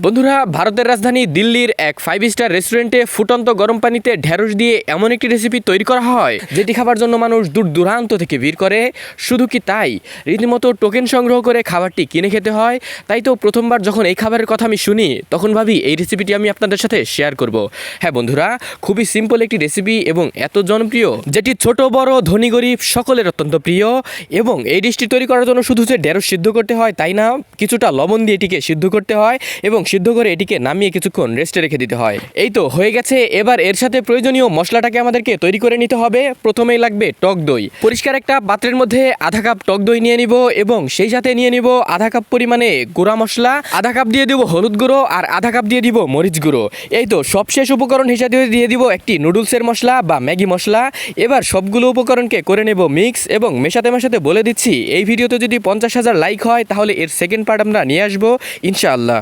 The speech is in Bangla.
বন্ধুরা, ভারতের রাজধানী দিল্লির এক 5 স্টার রেস্টুরেন্টে ফুটন্ত গরম পানিতে ঢেঁড়স দিয়ে এমন একটি রেসিপি তৈরি করা হয় যেটি খাবার জন্য মানুষ দূর দূরান্ত থেকে ভিড় করে। শুধু কি তাই, রীতিমতো টোকেন সংগ্রহ করে খাবারটি কিনে খেতে হয়। তাই তো প্রথমবার যখন এই খাবারের কথা আমি শুনি তখন ভাবি এই রেসিপিটি আমি আপনাদের সাথে শেয়ার করব। হ্যাঁ বন্ধুরা, খুবই সিম্পল একটি রেসিপি এবং এত জনপ্রিয় যেটি ছোট বড় ধনী গরিব সকলের অত্যন্ত প্রিয়। এবং এই ডিশটি তৈরি করার জন্য শুধু যে ঢেঁড়স সিদ্ধ করতে হয় তাই না, কিছুটা লবণ দিয়ে এটিকে সিদ্ধ করতে হয় এবং সিদ্ধ করে এটিকে নামিয়ে কিছুক্ষণ রেস্টে রেখে দিতে হয়। এই তো হয়ে গেছে। এবার এর সাথে প্রয়োজনীয় মশলাটাকে আমাদেরকে তৈরি করে নিতে হবে। প্রথমেই লাগবে টক দই। পরিষ্কার একটা পাত্রের মধ্যে আধা কাপ টক দই নিয়ে নিব এবং সেই সাথে নিয়ে নিব আধা কাপ পরিমাণে গুঁড়া মশলা, আধা কাপ দিয়ে দিব হলুদ গুঁড়ো আর আধা কাপ দিয়ে দিব মরিচ গুঁড়ো। এই তো সবশেষ উপকরণ হিসাবে দিয়ে দিব একটি নুডলসের মশলা বা ম্যাগি মশলা। এবার সবগুলো উপকরণকে করে নেব মিক্স এবং মেশাতে মেশাতে বলে দিচ্ছি এই ভিডিওতে যদি 50,000 লাইক হয় তাহলে এর সেকেন্ড পার্ট আমরা নিয়ে আসবো ইনশাআল্লাহ।